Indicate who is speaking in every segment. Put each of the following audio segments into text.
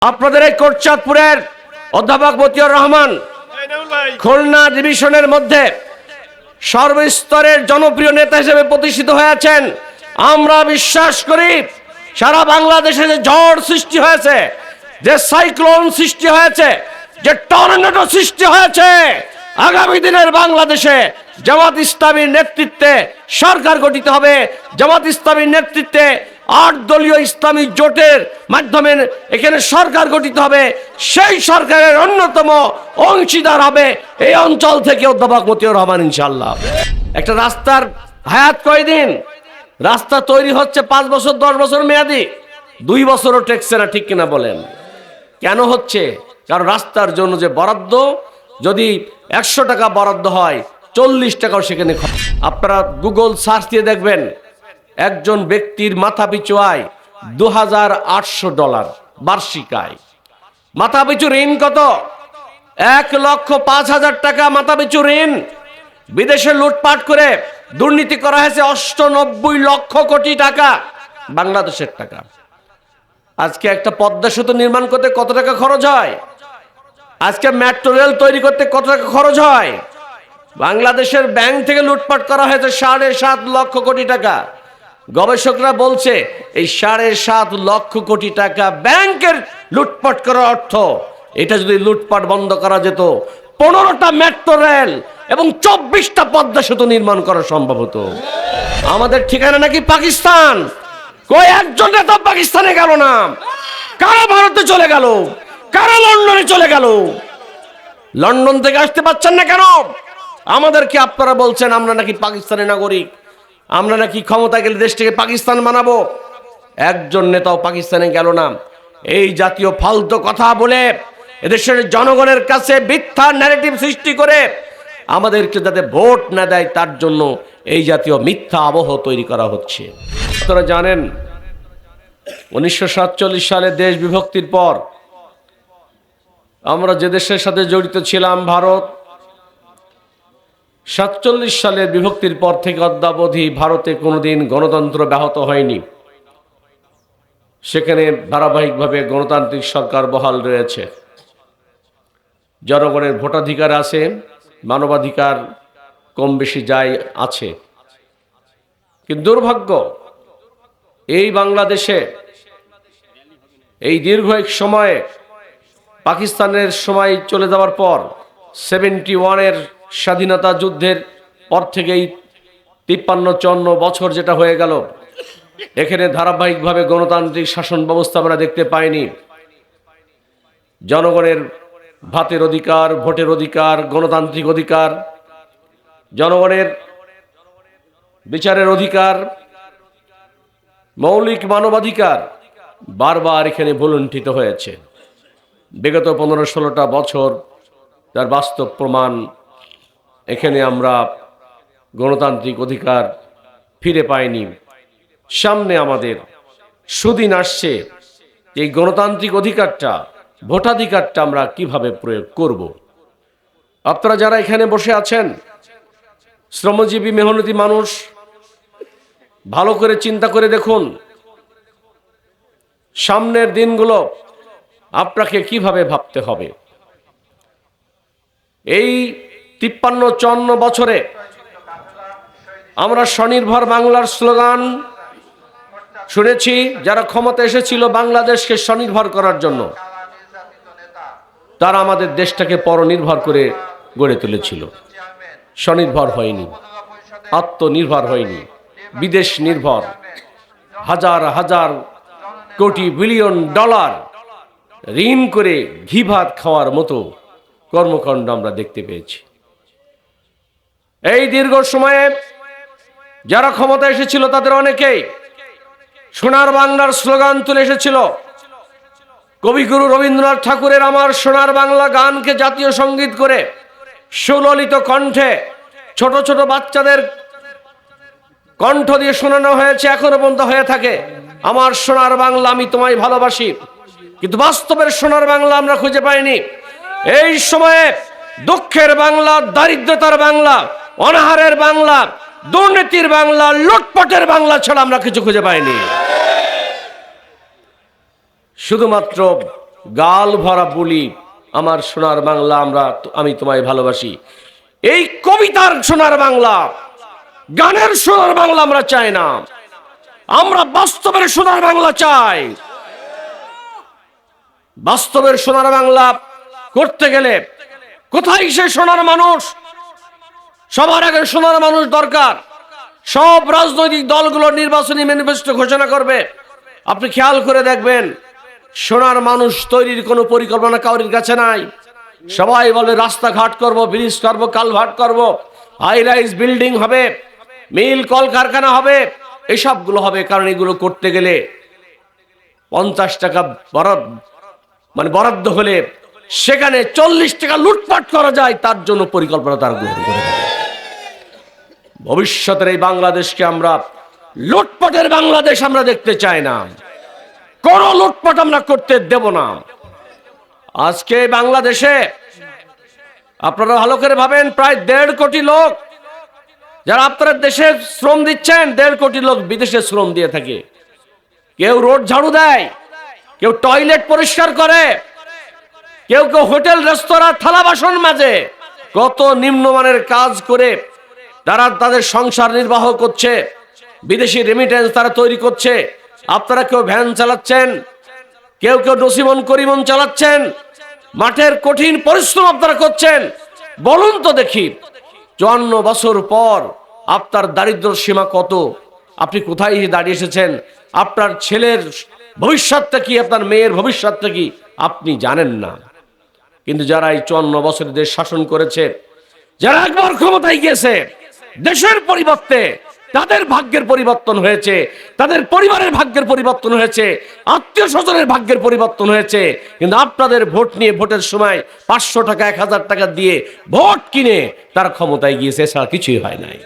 Speaker 1: আপনাদের এই কোটচাঁদপুরের অধ্যাপক মতিউর রহমান খুলনা ডিভিশনের মধ্যে সর্বস্তরের জনপ্রিয় নেতা হিসেবে প্রতিষ্ঠিত হয়েছেন। আমরা বিশ্বাস করি সারা বাংলাদেশে যে ঝড় সৃষ্টি হয়েছে, যে সাইক্লোন সৃষ্টি হয়েছে, যে টর্নেডো সৃষ্টি হয়েছে, আগামী দিনের বাংলাদেশে জামাত ইসলামীর নেতৃত্বে সরকার গঠিত হবে। জামাত ইসলামীর নেতৃত্বে ৮ দলীয় ইসলামী জোটের মাধ্যমে এখানে সরকার গঠিত হবে। সেই সরকারের অন্যতম অংশীদার হবে এই অঞ্চল থেকে অধ্যাপক মতিউর রহমান ইনশাআল্লাহ। একটা রাস্তার হায়াত কয়দিন? রাস্তা তৈরি হচ্ছে 5 বছর 10 বছর মেয়াদি, 2 বছরও টেকছে না, ঠিক কিনা বলেন? কেন হচ্ছে? কারণ রাস্তার জন্য যে বরাদ্দ, যদি 100 টাকা বরাদ্দ হয় 40 টাকাও সেখানে। আপনারা গুগল সার্চ দিয়ে দেখবেন একজন ব্যক্তির মাথা পিছু আয় $2800 বার্ষিক আয়। মাথা পিছু ঋণ কত? 1,05,000 টাকা মাথা পিছু ঋণ। বিদেশে লুটপাট করে দুর্নীতি করা হয়েছে 98 লক্ষ কোটি টাকা, বাংলাদেশের টাকা। আজকে একটা পদ্মা সেতু নির্মাণ করতে কত টাকা খরচ হয়? আজকে মেট্রো রেল তৈরি করতে কত টাকা খরচ হয়? বাংলাদেশের ব্যাংক থেকে লুটপাট করা হয়েছে 7.5 লক্ষ কোটি টাকা। গবেষকরা বলছে এই 7.5 লক্ষ কোটি টাকা ব্যাংকের লুটপাট করার অর্থ। এটা যদি লুটপাট বন্ধ করা যেত 15টা মেট্রো রেল এবং 24টা পদ্মা সেতু নির্মাণ করা সম্ভব হতো। আমাদের ঠিকানা নাকি পাকিস্তান। কই একজন নেতা পাকিস্তানে গেল না? কারা ভারতে চলে গেল? কারা লন্ডনে চলে গেল? লন্ডন থেকে আসতে পারছেন না কেন? আমাদেরকে আপনারা বলছেন আমরা নাকি পাকিস্তানের নাগরিক, আমরা নাকি ক্ষমতা গেলে দেশটাকে পাকিস্তান বানাবো। একজন নেতাও পাকিস্তানে গেল না। এই জাতীয় ফালতু কথা বলে এদেশের জনগণের কাছে মিথ্যা ন্যারেটিভ সৃষ্টি করে আমাদেরকে যাতে ভোট না দেয় তার জন্য এই জাতীয় মিথ্যা আবহ তৈরি করা হচ্ছে। আপনারা জানেন 1947 সালে দেশ বিভক্তির পর আমরা যে দেশের সাথে জড়িত ছিলাম ভারত, 47 সালের বিভক্তির পর থেকে অদ্যাবধি ভারতে কোনোদিন গণতন্ত্র ব্যাহত হয়নি। সেখানে ধারাবাহিকভাবে গণতান্ত্রিক সরকার বহাল রয়েছে। জনগণের ভোটাধিকার আছে, মানবাধিকার কম বেশি যাই আছে। কিন্তু দুর্ভাগ্য এই বাংলাদেশে এই দীর্ঘ এক সময়ে পাকিস্তানের সময় চলে যাওয়ার পর 71-এর স্বাধীনতা যুদ্ধের পর থেকেই 53-54 বছর যেটা হয়ে গেল, এখানে ধারাবাহিকভাবে গণতান্ত্রিক শাসন ব্যবস্থা আমরা দেখতে পাইনি। জনগণের ভাতের অধিকার, ভোটের অধিকার, গণতান্ত্রিক অধিকার, জনগণের বিচারের অধিকার, মৌলিক মানবাধিকার বারবার এখানে ভুলুণ্ঠিত হয়েছে। বিগত 15-16টা বছর তার বাস্তব প্রমাণ। এখানে আমরা গণতান্ত্রিক অধিকার ফিরে পাইনি। সামনে আমাদের সুদিন আসছে, এই গণতান্ত্রিক অধিকারটা, ভোটাধিকারটা আমরা কিভাবে প্রয়োগ করব। আপনারা যারা এখানে বসে আছেন শ্রমজীবী মেহনতি মানুষ, ভালো করে চিন্তা করে দেখুন সামনের দিনগুলো আপনাকে কিভাবে ভাবতে হবে। এই 53-54 বছরে আমরা স্বনির্ভর বাংলার স্লোগান শুনেছি। যারা ক্ষমতা এসেছিল বাংলাদেশকে স্বনির্ভর করার জন্য, তারা আমাদের দেশটাকে পরনির্ভর করে গড়ে তুলেছিল। স্বনির্ভর হয়নি, আত্মনির্ভর হয়নি, বিদেশ নির্ভর। হাজার হাজার কোটি বিলিয়ন ডলার ঋণ করে ঘি ভাত খাওয়ার মতো কর্মকাণ্ড আমরা দেখতে পেয়েছি। এই দীর্ঘ সময়ে যারা ক্ষমতা এসেছিল তাদের অনেকেই সোনার বাংলার স্লোগান তুলে এসেছিল। কবিগুরু রবীন্দ্রনাথ ঠাকুরের আমার সোনার বাংলা গানকে জাতীয় সঙ্গীত করে সুললিত কণ্ঠে ছোট ছোট বাচ্চাদের কণ্ঠ দিয়ে শোনানো হয়েছে, এখনো পর্যন্ত হয়ে থাকে। আমার সোনার বাংলা আমি তোমায় ভালোবাসি। কিন্তু বাস্তবের সোনার বাংলা আমরা খুঁজে পাইনি। এই সময়ে দুঃখের বাংলা, দারিদ্রতার বাংলা, অনাহারের বাংলা, দুর্নীতির বাংলা, লুটপাটের বাংলা ছাড়া আমরা কিছু খুঁজে পাইনি। শুধুমাত্র গাল ভরা বলি, আমার সোনার বাংলা আমি তোমায় ভালোবাসি। এই কবিতার সোনার বাংলা, গানের সোনার বাংলা আমরা চাই না, আমরা বাস্তবের সোনার বাংলা চাই। বাস্তবের সোনার বাংলা করতে গেলে কোথায় সে সোনার মানুষ? সবার আগে সোনার মানুষ দরকার। সব রাজনৈতিক দলগুলো নির্বাচনী ম্যানিফেস্টো ঘোষণা করবে, আপনি খেয়াল করে দেখবেন সোনার মানুষ তৈরির কোনো পরিকল্পনা কারোর কাছে নাই। সবাই বলে রাস্তাঘাট করব, ব্রিজ করব, কালভার্ট করব, হাই রাইজ বিল্ডিং হবে, মিল কলকারখানা হবে, এসবগুলো হবে। কারণ এগুলো করতে গেলে 50 টাকা বরাদ্দ হলে সেখানে 40 টাকা লুটপাট করা যায়, তার জন্য পরিকল্পনা তার গ্রহণ করে থাকে। ভবিষ্যতের এই বাংলাদেশকে আমরা লুটপাটের বাংলাদেশ আমরা দেখতে চাই না, কোন লুটপাট আমরা করতে দেব না। আজকে বাংলাদেশে আপনারা ভালো করে ভাবেন, প্রায় 1.5 কোটি লোক যারা আপনারা দেশে শ্রম দিচ্ছেন, 1.5 কোটি লোক বিদেশে শ্রম দিয়ে থাকে। কেউ রোড ঝাড়ু দেয়, কেউ টয়লেট পরিষ্কার করে, কেউ কেউ হোটেল রেস্তোরাঁ থালা বাসন মাজে। কত নিম্নমানের কাজ করে তারা তাদের সংসার নির্বাহ করছে, বিদেশি রেমিটেন্স তারা তৈরি করছে। আপনারা কেউ ভ্যান চালাচ্ছেন, কেউ কেউ নসিমন করিমন চালাচ্ছেন, মাঠের কঠিন পরিশ্রম আপনারা করছেন। বলুন তো দেখি, 54 বছর পর আপনার দারিদ্র সীমা কত? আপনি কোথায় দাঁড়িয়ে এসেছেন? আপনার ছেলের ভবিষ্যৎটা কি, আপনার মেয়ের ভবিষ্যৎটা কি আপনি জানেন না। কিন্তু যারা এই 54 বছর দেশ শাসন করেছে, যারা একবার ক্ষমতায় গিয়েছে, দেশের পরিবর্তে তাদের ভাগ্যের পরিবর্তন হয়েছে, তাদের পরিবারের ভাগ্যের পরিবর্তন হয়েছে, আত্মীয় স্বজনের ভাগ্যের পরিবর্তন হয়েছে। কিন্তু আপনাদের ভোট নিয়ে, ভোটের সময় 500 টাকা 1000 টাকা দিয়ে ভোট কিনে তারা ক্ষমতায় গিয়েছে, এছাড়া কিছুই হয় নাই।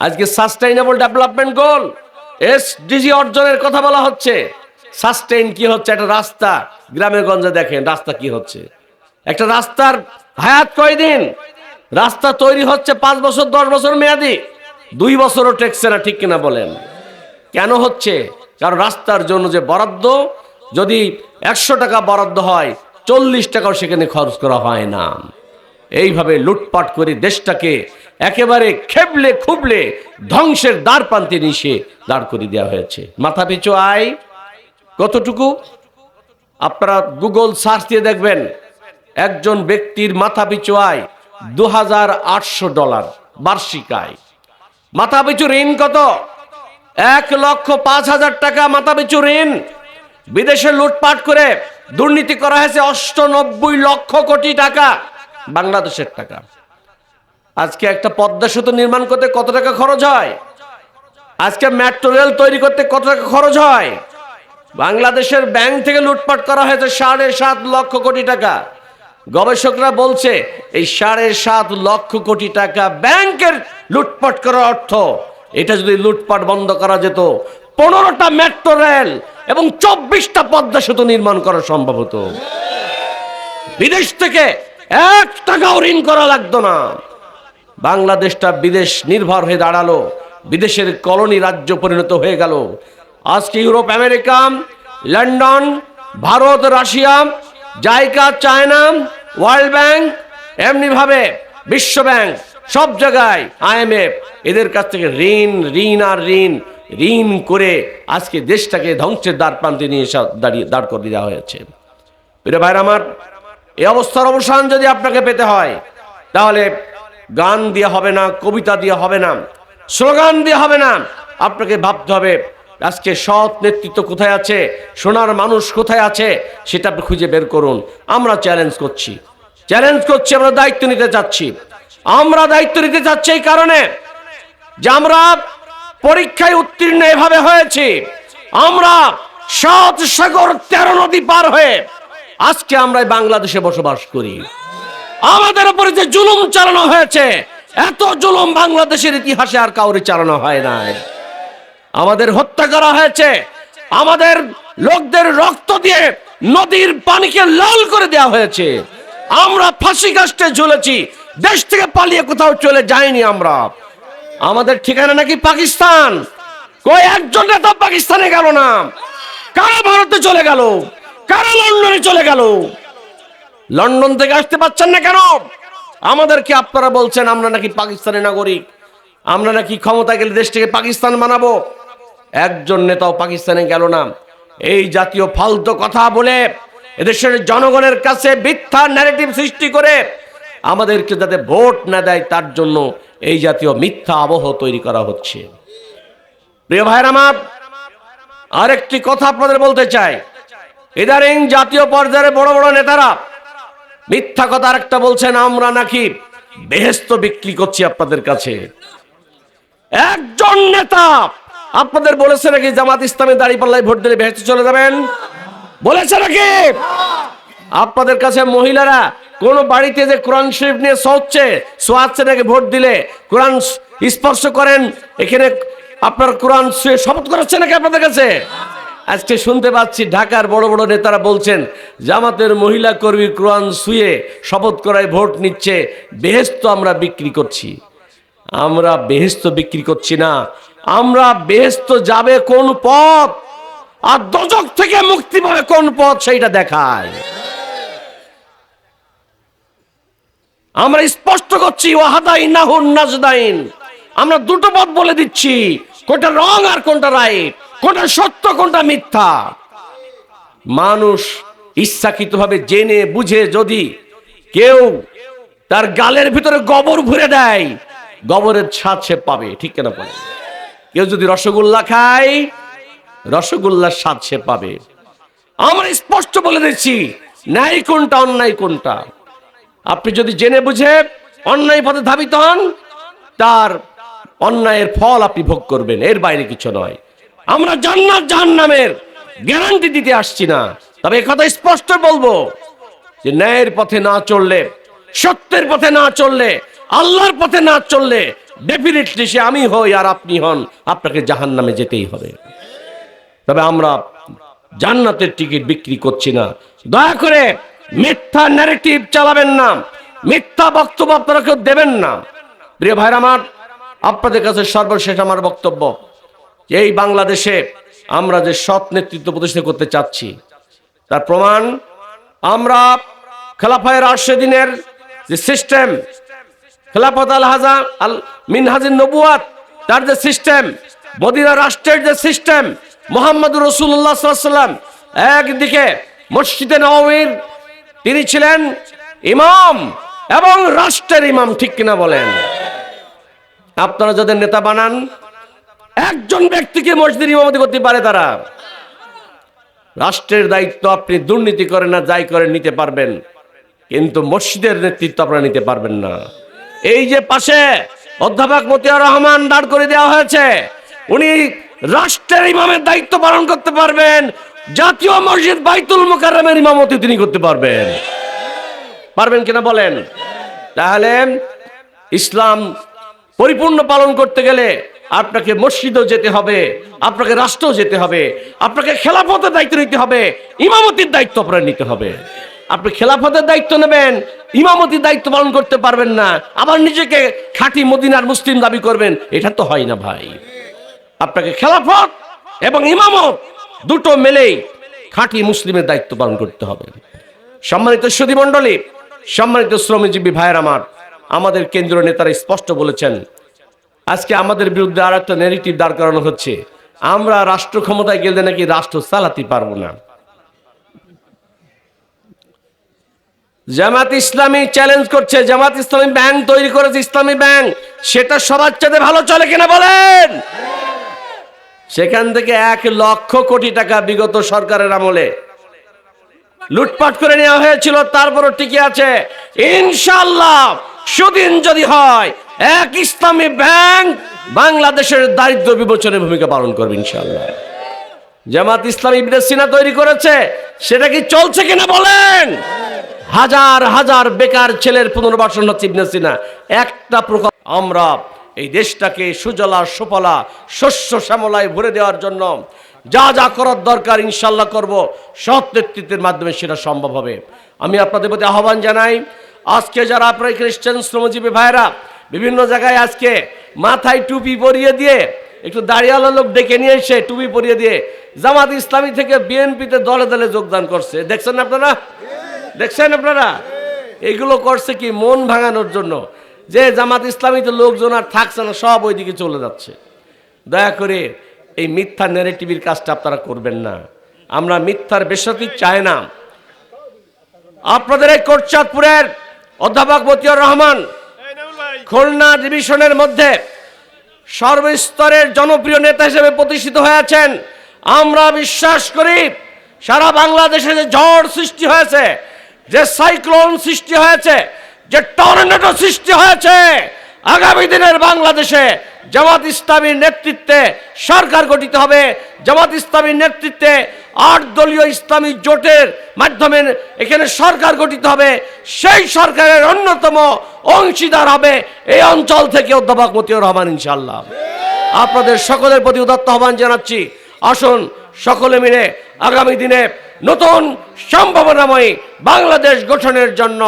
Speaker 1: আজকে সাস্টেইনেবল ডেভেলপমেন্ট গোল, এসডিজি অর্জনের কথা বলা হচ্ছে। সাস্টেইন কি হচ্ছে? একটা রাস্তা গ্রামে গঞ্জে দেখেন রাস্তা কি হচ্ছে। একটা রাস্তার হায়াত কয়দিন? রাস্তা তৈরি হচ্ছে 5 বছর 10 বছর মেয়াদি, 2 বছরও টেকছে না, ঠিক কিনা বলেন? কেন হচ্ছে? কারণ রাস্তার জন্য যে বরাদ্দ, যদি 100 টাকা বরাদ্দ হয়, 40 টাকাও সেখানে খরচ করা হয় না। এইভাবে লুটপাট করে দেশটাকে একেবারে খেবলে খুবলে ধ্বংসের দ্বার প্রান্তে নিয়ে দাঁড় করে দেওয়া হয়েছে। মাথাপিছু আয় কতটুকু? আপনারা গুগল সার্চ দিয়ে দেখবেন, একজন ব্যক্তির মাথাপিছু আয় $2800 বার্ষিক আয়। মাথাপিছু ঋণ কত? 1,05,000 টাকা মাথাপিছু ঋণ। বিদেশে লুটপাট করে দুর্নীতি করা হয়েছে 98 লক্ষ কোটি টাকা, বাংলাদেশের টাকা। আজকে একটা পদ্মা সেতু নির্মাণ করতে কত টাকা খরচ হয়? আজকে মেট্রো রেল তৈরি করতে কত টাকা খরচ হয়? বাংলাদেশের ব্যাংক থেকে লুটপাট করা হয়েছে 7.5 লক্ষ কোটি টাকা। গবেষকরা বলছে এই 7.5 লক্ষ কোটি টাকা ব্যাংকের লুটপাট করার অর্থ, এটা যদি লুটপাট বন্ধ করা যেত, 15টা মেট্রো রেল এবং 24টা পদ্মা সেতু নির্মাণ করা সম্ভব হতো। বিদেশ থেকে 1 টাকাও ঋণ করা লাগতো না। বাংলাদেশটা বিদেশ নির্ভর হয়ে দাঁড়ালো, বিদেশের কলোনি রাজ্য পরিণত হয়ে গেল। আজকে Europe, America, London, Bharat, Russia, JICA, China, world bank, এমনি ভাবে বিশ্ব ব্যাংক, সব জায়গায় IMF, এদের কাছ থেকে ঋণ আর ঋণ করে আজকে দেশটাকে ধ্বংসের দ্বার প্রান্তে নিয়ে দাঁড় করে দেওয়া হয়েছে। প্রিয় ভাইরা আমার, এই অবস্থার অবসান যদি আপনাকে পেতে হয়, তাহলে গান দিয়ে হবে না, কবিতা দিয়ে হবে না, স্লোগান দিয়ে হবে না। আপনাকে ভাবতে হবে আজকে সৎ নেতৃত্ব কোথায় আছে, সোনার মানুষ কোথায় আছে, সেটা আপনি খুঁজে বের করুন। আমরা চ্যালেঞ্জ করছি, আমরা দায়িত্ব নিতে চাচ্ছি। আমরা দায়িত্ব নিতে চাচ্ছি এই কারণে যে আমরা পরীক্ষায় উত্তীর্ণ এভাবে হয়েছি। আমরা 7 সাগর 13 নদী পার হয়ে আজকে আমরা বাংলাদেশে বসবাস করি। আমাদের উপরে যে জুলুম চালানো হয়েছে, এত জুলুম বাংলাদেশের ইতিহাসে আর কাউরে চালানো হয় নাই। আমাদের হত্যা করা হয়েছে, আমাদের লোকদের রক্ত দিয়ে নদীর পানিকে লাল করে দেওয়া হয়েছে। আমরা ফাঁসি কাস্টে ঝুলেছি, দেশ থেকে পালিয়ে কোথাও চলে যাইনি। আমরা, আমাদের ঠিকানা নাকি পাকিস্তান। কই একজন নেতা পাকিস্তানে গেল না, কারা ভারতে চলে গেল, কারা লন্ডনে চলে গেল? লন্ডন থেকে আসতে পারছেন না কেন? আমাদেরকে আপনারা বলছেন আমরা নাকি পাকিস্তানের নাগরিক, আমরা নাকি ক্ষমতা গেলে দেশটাকে পাকিস্তান বানাবো। একজন নেতাও পাকিস্তানে গেল না। এই জাতীয় ফালতু কথা বলে এদেশের জনগণের কাছে মিথ্যা ন্যারেটিভ সৃষ্টি করে আমাদেরকে যাতে ভোট না দেয় তার জন্য এই জাতীয় মিথ্যা আবহ তৈরি করা হচ্ছে। প্রিয় ভাইরা আমার, আরেকটি কথা আপনাদের বলতে চাই। ইদারিং জাতীয় পর্যায়ে বড় বড় নেতারা মিথ্যা কথা আরেকটা বলছেন, আমরা নাকি বেহেশত বিক্রি করছি আপনাদের কাছে। একজন নেতা আপনাদের বলেছে নাকি জামাত ইসলামী দাঁড়িপাল্লায় ভোট দিলে বেহেশতে চলে যাবেন? বলেছে নাকি? আপনাদের কাছে মহিলারা কোন বাড়িতে যে কোরআন শরীফ নিয়ে সোয়াচ্ছে নাকি ভোট দিলে কোরআন স্পর্শ করেন, এখানে আপনার কোরআন ছুঁয়ে শপথ করাচ্ছে নাকি আপনাদের কাছে? আজকে শুনতে পাচ্ছি ঢাকার বড় বড় নেতারা বলছেন জামাতের মহিলা কর্মী কোরআন ছুঁয়ে শপথ করায় ভোট নিচ্ছে, বেহেশত আমরা বিক্রি করছি। আমরা বেহেশত বিক্রি করছি না, আমরা বেহেশত যাবে কোন পথ আর দোজখ থেকে মুক্তি পাবে কোন পথ সেইটা দেখায়। আমরা স্পষ্ট করছি ওয়াহাদাইনাহুন নাজদাইন, আমরা দুটো পথ বলে দিচ্ছি, কোনটা রং আর কোনটা রাইট, কোনটা সত্য কোনটা মিথ্যা। মানুষ ইচ্ছাকৃতভাবে জেনে বুঝে যদি কেউ তার গালের ভিতরে গোবর ভরে দেয়, গোবরের স্বাদ সে পাবে, ঠিক কিনা বলেন? কেউ যদি রসগোল্লা খায়, রসগোল্লার স্বাদ সে পাবে। আমরা স্পষ্ট বলে দিচ্ছি ন্যায় কোনটা অন্যায় কোনটা। আপনি যদি জেনে বুঝে অন্যায় পথে ধাবিত হন, তার অন্যায়ের ফল আপনি ভোগ করবেন, এর বাইরে কিছু নয়। আমরা জান্নাত জাহান্নামের গ্যারান্টি দিতে আসছি না, তবে একথা স্পষ্ট বলবো যে ন্যায়ের পথে না চললে, সত্যের পথে না চললে, আল্লাহর পথে না চললে ডেফিনেটলি সে আমি হই আর আপনি হন, আপনাকে জাহান্নামে যেতেই হবে। তবে আমরা জান্নাতের টিকিট বিক্রি করছি না। দয়া করে মিথ্যা ন্যারেটিভ চালাবেন না, মিথ্যা বক্তব্য আপনারা কেউ দেবেন না। প্রিয় ভাইরা আমার, আপনাদের কাছে সর্বশেষ আমার বক্তব্য, এই বাংলাদেশে আমরা যে সৎ নেতৃত্ব প্রতিষ্ঠা করতে চাচ্ছি তার প্রমাণ আমরা খেলাফায়ে রাশেদিনের যে সিস্টেম, খেলাফত আল হাজা আল মিনহাজুন নবুয়াত, তার যে সিস্টেম, মদিনা রাষ্ট্রের যে সিস্টেম, মুহাম্মদুর রাসূলুল্লাহ সাল্লাল্লাহু আলাইহি ওয়াসাল্লাম একদিকে মসজিদে নববীর তিনি ছিলেন ইমাম এবং রাষ্ট্রের ইমাম, ঠিক কিনা বলেন? আপনারা যাদের নেতা বানান, একজন ব্যক্তিকে মসজিদের ইমামতি করতে পারে, তারা রাষ্ট্রের দায়িত্ব আপনি দুর্নীতি করেন না যাই করেন নিতে পারবেন, কিন্তু মসজিদের নেতৃত্ব আপনারা নিতে পারবেন না। এই যে পাশে অধ্যাপক মতিয়ার রহমান দাঁড় করে দেওয়া হয়েছে, উনি রাষ্ট্রের ইমামের দায়িত্ব পালন করতে পারবেন, জাতীয় মসজিদ বাইতুল মুকাররমের ইমামতি তিনি করতে পারবেন। পারবেন কিনা বলেন? তাহলে ইসলাম পরিপূর্ণ পালন করতে গেলে আপনাকে মসজিদও যেতে হবে, আপনাকে রাষ্ট্রও যেতে হবে, আপনাকে খেলাফতের দায়িত্ব নিতে হবে, ইমামতির দায়িত্ব আপনার নিতে হবে। আপনি খেলাফতের দায়িত্ব নেবেন, ইমামতির দায়িত্ব পালন করতে পারবেন না, আবার নিজেকে খাঁটি মদিনার মুসলিম দাবি করবেন, এটা তো হয় না ভাই। আপনাকে খেলাফত এবং ইমামত দুটো মিলেই খাঁটি মুসলিমের দায়িত্ব পালন করতে হবে। সম্মানিত সুধী মণ্ডলী, সম্মানিত শ্রমজীবী ভাইয়ের আমার, আমাদের কেন্দ্রীয় নেতারা স্পষ্ট বলেছেন আজকে আমাদের বিরুদ্ধে আর একটা ন্যারেটিভ দাঁড় করানো হচ্ছে, আমরা রাষ্ট্র ক্ষমতায় গেলে নাকি রাষ্ট্র চালাতে পারবো না। জামাত ইসলামী চ্যালেঞ্জ করছে, জামাত ইসলামী ব্যাংক তৈরি করেছে, ইসলামী ব্যাংক, সেটা সবার চেয়ে ভালো চলে কিনা বলেন? সেখান থেকে 1 লক্ষ কোটি টাকা বিগত সরকারের আমলে লুটপাট করে নেওয়া হয়েছিল, তারপরও টিকে আছে। ইনশাআল্লাহ সুদিন যদি হয়, এক ইসলামী ব্যাংক বাংলাদেশের দারিদ্র বিমোচনের ভূমিকা পালন করবে ইনশাআল্লাহ। জামাত ইসলামী ইবনে সিনা তৈরি করেছে, সেটা কি চলছে কিনা বলেন? হাজার হাজার বেকার ছেলের পুনর্বাসন হচ্ছে ইবনে সিনা একটা প্রকল্প। আমরা এই দেশটাকে সুজলা সুফলা শস্য শ্যামলায় ভরে দেওয়ার জন্য যা যা করার দরকার ইনশাআল্লাহ করব, সৎ নেতৃত্বের মাধ্যমে সেটা সম্ভব হবে। আমি আপনাদের প্রতি আহ্বান জানাই, আজকে যারা আপনার খ্রিস্টান শ্রমজীবী ভাইরা বিভিন্ন জায়গায় আজকে মাথায় টুপি পরিয়ে দিয়ে একটু দাড়িওয়ালা লোক ডেকে নিয়ে এসে টুপি পরিয়ে দিয়ে জামাত ইসলামী থেকে বিএনপিতে দলে দলে যোগদান করছে। দেখছেন আপনারা? দেখছেন আপনারা? এগুলো করছে কি মন ভাঙানোর জন্য, যে জামাত ইসলামীতে লোকজন আর থাকছে না, সব ওইদিকে চলে যাচ্ছে। দয়া করে এই মিথ্যা ন্যারেটিভের কাজটা আপনারা করবেন না। আমরা মিথ্যার বেশাতি চাই না। আপনাদের এই কোটচাঁদপুরের অধ্যাপক মতিউর রহমান খুলনা ডিভিশনের মধ্যে সর্বস্তরের জনপ্রিয় নেতা হিসেবে প্রতিষ্ঠিত হয়েছেন। আমরা বিশ্বাস করি সারা বাংলাদেশে যে ঝড় সৃষ্টি হয়েছে, যে সাইক্লোন সৃষ্টি হয়েছে, যে টর্নেডো সৃষ্টি হয়েছে, আগামী দিনের বাংলাদেশে জামাত ইসলামীর নেতৃত্বে সরকার গঠিত হবে। জামাত ইসলামীর নেতৃত্বে 8 দলীয় ইসলামী জোটের মাধ্যমে এখানে সরকার গঠিত হবে। সেই সরকারের অন্যতম অংশীদার হবে এই অঞ্চল থেকে অধ্যাপক মতিউর রহমান ইনশাআল্লাহ। আপনাদের সকলের প্রতি উদাত্ত আহ্বান জানাচ্ছি, আসুন সকলে মিলে আগামী দিনে নতুন সম্ভাবনাময়ী বাংলাদেশ গঠনের জন্য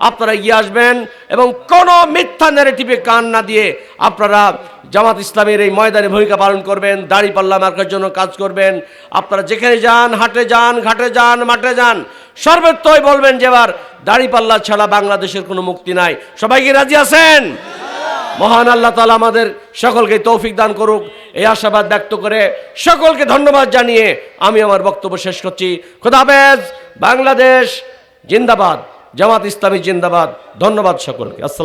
Speaker 1: আপনারা এগিয়ে আসবেন এবং কোনো মিথ্যা ন্যারেটিভে কান না দিয়ে আপনারা জামাত ইসলামের এই ময়দানে ভূমিকা পালন করবেন। দাঁড়িপাল্লা মার্কার জন্য কাজ করবেন। আপনারা যেখানে যান, হাটে যান, ঘাটে যান, মাঠে যান, সর্বত্রই বলবেন যে এবার দাঁড়িপাল্লা ছাড়া বাংলাদেশের কোনো মুক্তি নাই। সবাই কি রাজি আছেন? মহান আল্লাহ তাআলা আমাদের সকলকে তৌফিক দান করুক, এই আশাবাদ ব্যক্ত করে সকলকে ধন্যবাদ জানিয়ে আমি আমার বক্তব্য শেষ করছি। খোদা হাফেজ। বাংলাদেশ জিন্দাবাদ, জামাত ইসলামী জিন্দাবাদ। ধন্যবাদ সকলকে। আসসালাম।